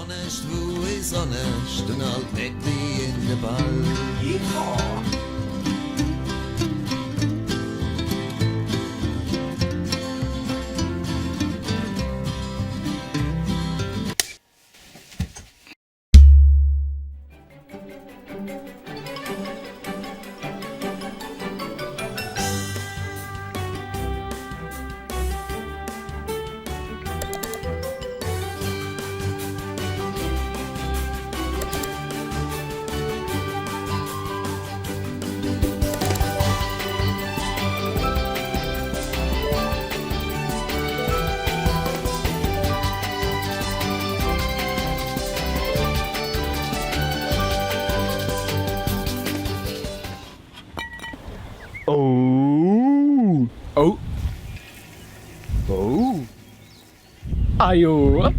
honest, wo ist honest und halt nicht wie in der Ball. Ja. Oh. Oh. Oh. Ajo.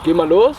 Geh mal los.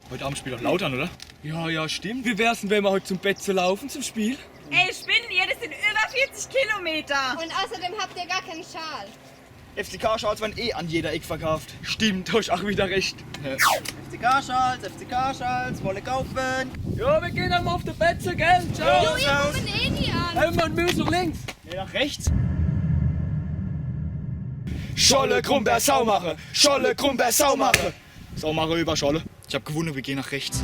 Heute Abend spielt doch Lautern, oder? Ja, stimmt. Wie wär's denn, wenn wir heute zum Bett zu laufen, zum Spiel? Ey, spinnen ihr, das sind über 40 Kilometer. Und außerdem habt ihr gar keinen Schal. FCK-Schals werden eh an jeder Eck verkauft. Stimmt, hast auch wieder recht. FCK-Schals, wolle kaufen. Ja, wir gehen einmal auf die Betze, gell? Ciao. Ihr kommen eh nie an. Hey, man, müssen nach links. Nee, nach rechts. Scholle, Grumber, Saumache. Scholle, Grumber, Saumache. Saumache über Scholle. Ich hab gewonnen, wir gehen nach rechts.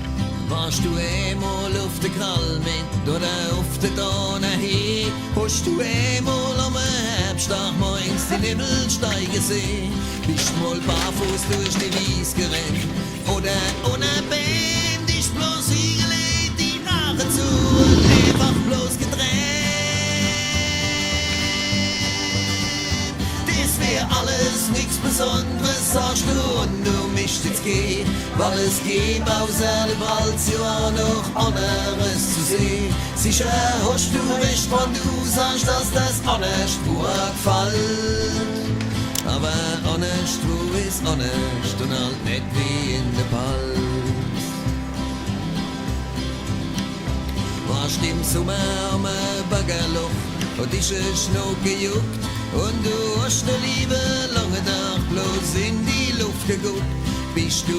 Warst du einmal auf der Kalmin oder auf der Donau hin? Hast du einmal am Herbsttag morgens die Nebel steigen sehen? Bist du mal barfuß durch die Wies gerannt? Oder ohne Band ist bloß hingelegt, die Haare zu und einfach bloß getrennt? Das wär alles nichts Besonderes, sagst du, und du mischt jetzt geh, weil es gibt außer dem Wald ja auch noch anderes zu sehen. Sicher hast du recht, wenn du sagst, dass das honest pur gefällt. Aber honest, wo ist honest und halt nicht wie in der Palz. Warst im Sommer am Baggerloch und dich ist noch gejuckt und du hast der Liebe lange Tag bloß in die Luft geguckt. Bist du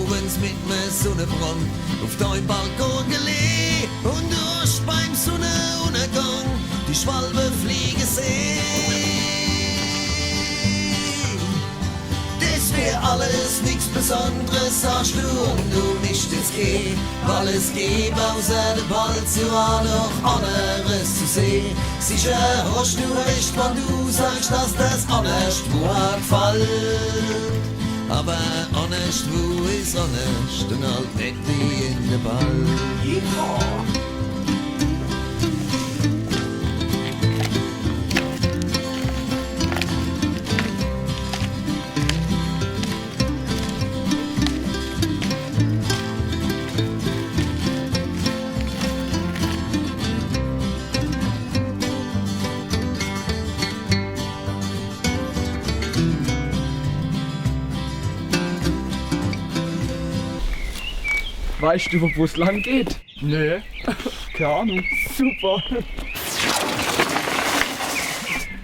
abends mit nem Sonnenbrand auf deinem Balkon gelegen und du hast beim Sonnenuntergang die Schwalbe fliegen sehen. Das wär alles nichts Besonderes, sagst du, und du mischt jetzt geh, weil es gibt außer der Balz ja auch noch anderes zu sehen. Sicher hast du recht, wenn du sagst, dass das honest pur gefällt. Aber honest, wo ist honest und halt nicht wie in der Ball. Ja. Weißt du, wo es lang geht? Nee. Keine Ahnung. Super.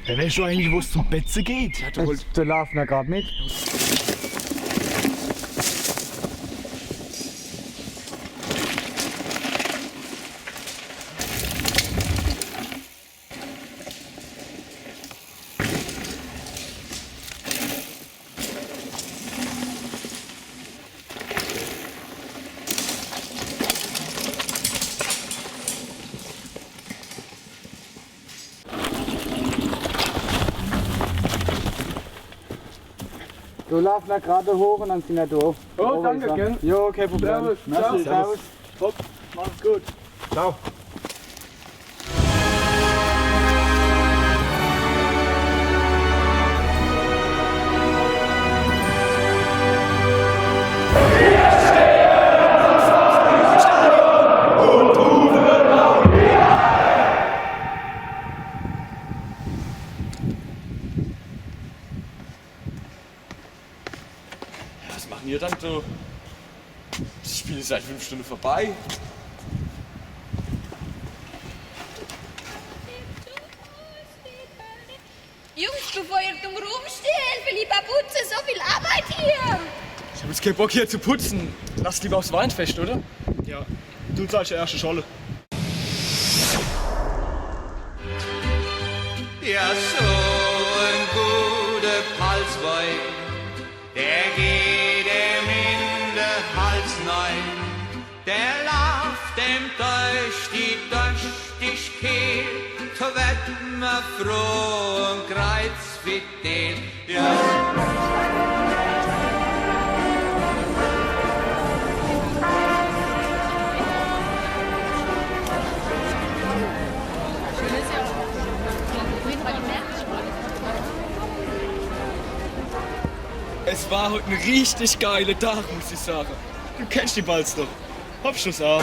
Ja, weißt du eigentlich, wo es zum Betze geht? Ja, Da laufen wir gerade mit. Du laufst nach gerade hoch und dann sind wir da. Oh, danke, gell? Jo, kein Problem. Servus. Merci, servus. Top, mach's gut. Ciao. Was machen ihr dann so? Das Spiel ist seit 5 Stunden vorbei. Jungs, bevor ihr dumm rumsteht, will lieber putzen, so viel Arbeit hier. Ich habe jetzt keinen Bock hier zu putzen. Lass lieber aufs Weinfest, oder? Ja, du zahlst die erste Scholle. Ja, so ein guter Palzwein, der geht ihm in den Hals rein. Der lauft ihm durch die Kehl, so wird man froh und kreuzfidel. Ja. Es war heute ein richtig geiler Tag, muss ich sagen. Du kennst die Balz doch. Hopschuss auch.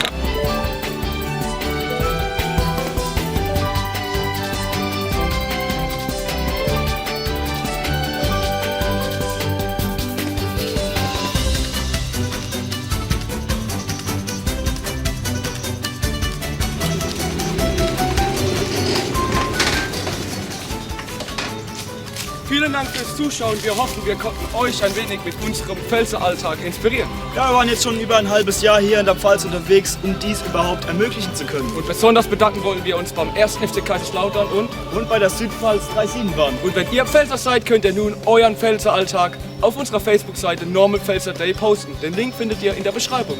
Vielen Dank fürs Zuschauen. Wir hoffen, wir konnten euch ein wenig mit unserem Pfälzeralltag inspirieren. Ja, wir waren jetzt schon über ein halbes Jahr hier in der Pfalz unterwegs, um dies überhaupt ermöglichen zu können. Und besonders bedanken wollen wir uns beim 1. FC Kaiserslautern Und bei der Südpfalz 37-Bahn. Und wenn ihr Pfälzer seid, könnt ihr nun euren Pfälzeralltag auf unserer Facebook-Seite Normal Pfälzer Day posten. Den Link findet ihr in der Beschreibung.